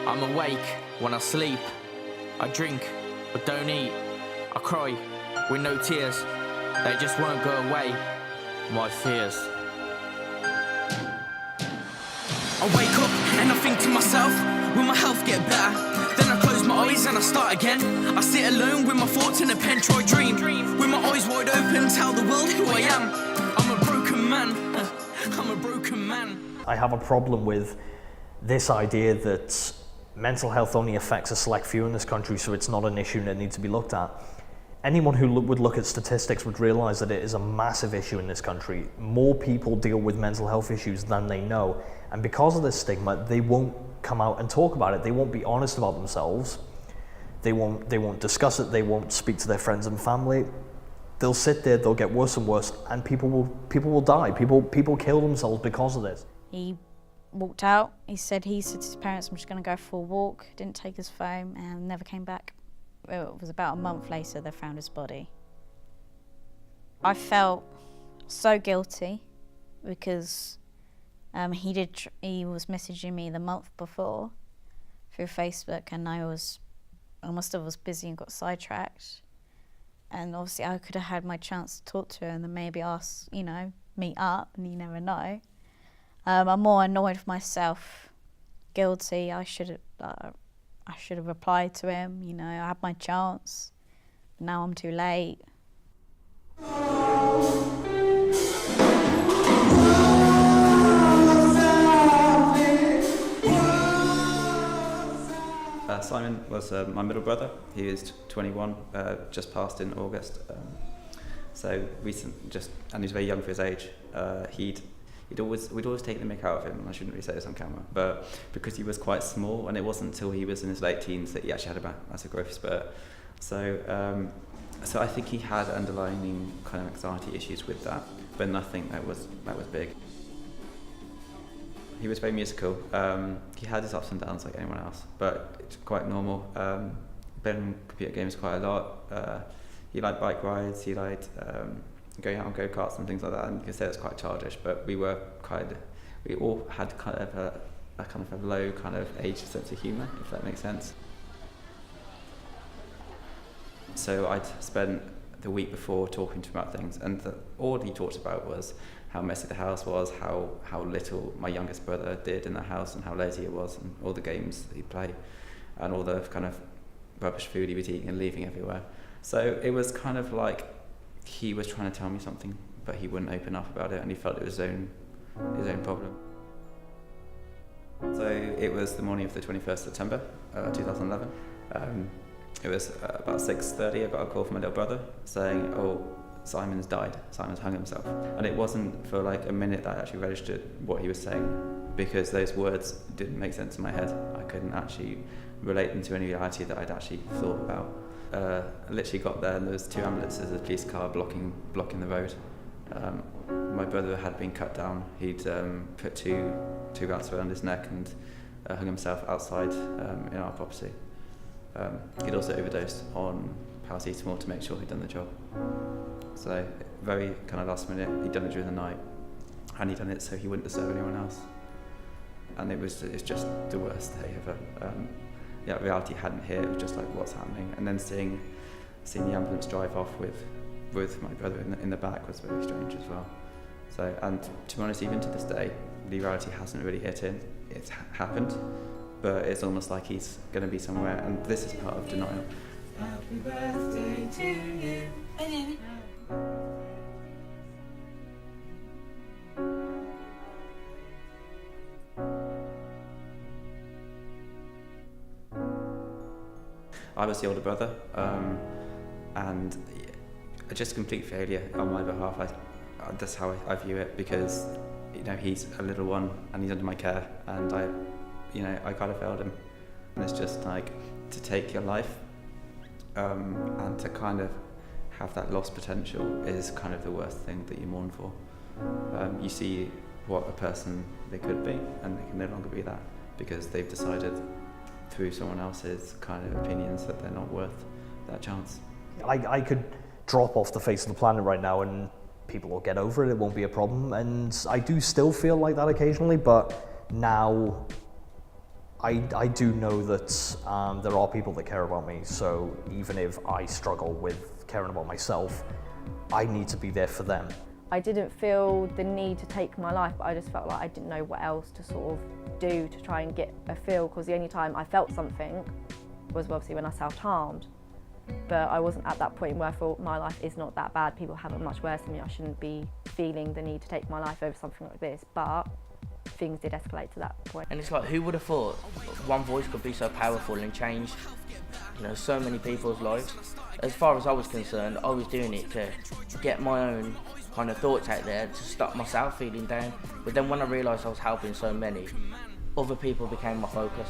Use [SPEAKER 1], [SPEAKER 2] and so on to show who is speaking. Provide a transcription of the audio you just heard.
[SPEAKER 1] I'm awake when I sleep. I drink but don't eat. I cry with no tears. They just won't go away, my fears. I wake up and I think to myself, will my health get better? Then I close my eyes and I start again. I sit alone with my thoughts in a pen, try dream. With my eyes wide open, tell the world who I am. I'm a broken man, I'm a broken man.
[SPEAKER 2] I have a problem with this idea that mental health only affects a select few in this country, so it's not an issue that needs to be looked at. Anyone who would look at statistics would realise that it is a massive issue in this country. More people deal with mental health issues than they know, and because of this stigma, they won't come out and talk about it. They won't be honest about themselves. They won't discuss it. They won't speak to their friends and family. They'll sit there. They'll get worse and worse, and people will die. People kill themselves because of this.
[SPEAKER 3] He walked out. He said to his parents, "I'm just going to go for a walk." Didn't take his phone and never came back. It was about a month later they found his body. I felt so guilty because he was messaging me the month before through Facebook, and I must have was busy and got sidetracked. And obviously I could have had my chance to talk to her and then maybe ask, meet up, and you never know. I'm more annoyed with myself, guilty. I should have replied to him, I had my chance, but now I'm too late.
[SPEAKER 4] Simon was my middle brother. He is 21, just passed in August. So recent, and he's very young for his age. We'd always take the mick out of him, and I shouldn't really say this on camera, but because he was quite small, and it wasn't until he was in his late teens that he actually had a massive growth spurt. So I think he had underlying kind of anxiety issues with that, but nothing that was big. He was very musical. He had his ups and downs like anyone else, but it's quite normal. Played computer games quite a lot. He liked bike rides. He liked going out on go-karts and things like that. And you can say it's quite childish, but we all had kind of a low kind of age sense of humour, if that makes sense. So I'd spent the week before talking to him about things, and all he talked about was how messy the house was, how little my youngest brother did in the house, and how lazy it was, and all the games that he'd play, and all the kind of rubbish food he was eating and leaving everywhere. So it was kind of like he was trying to tell me something, but he wouldn't open up about it, and he felt it was his own problem. So it was the morning of the 21st September 2011. It was about 6:30. I got a call from my little brother saying, "Oh, Simon's died. Simon's hung himself." And it wasn't for like a minute that I actually registered what he was saying, because those words didn't make sense in my head. I couldn't actually relate them to any reality that I'd actually thought about. I literally got there, and there was 2 ambulances, a police car blocking the road. My brother had been cut down. He'd put two rounds around his neck and hung himself outside in our property. He'd also overdosed on paracetamol to make sure he'd done the job. So very kind of last minute. He'd done it during the night, and he'd done it so he wouldn't disturb anyone else. And it's just the worst day ever. Reality hadn't hit. It was just like, what's happening? And then seeing the ambulance drive off with my brother in the back was very strange as well. So, and to be honest, even to this day, the reality hasn't really hit in. It's happened, but it's almost like he's going to be somewhere, and this is part of denial.
[SPEAKER 5] Happy birthday to you.
[SPEAKER 4] I was the older brother, and just complete failure on my behalf. That's how I view it, because he's a little one and he's under my care, and I kind of failed him. And it's just like to take your life and to kind of have that lost potential is kind of the worst thing that you mourn for. You see what a person they could be, and they can no longer be that because they've decided through someone else's kind of opinions that they're not worth that chance.
[SPEAKER 2] I could drop off the face of the planet right now and people will get over it, it won't be a problem. And I do still feel like that occasionally, but now I do know that there are people that care about me, so even if I struggle with caring about myself, I need to be there for them.
[SPEAKER 6] I didn't feel the need to take my life, but I just felt like I didn't know what else to sort of do to try and get a feel, because the only time I felt something was obviously when I self-harmed. But I wasn't at that point where I thought my life is not that bad, people have it much worse than me, I shouldn't be feeling the need to take my life over something like this. But things did escalate to that point.
[SPEAKER 7] And it's like, who would have thought one voice could be so powerful and change, you know, so many people's lives? As far as I was concerned, I was doing it to get my own kind of thoughts out there, to stop myself feeling down. But then when I realised I was helping so many, other people became my focus.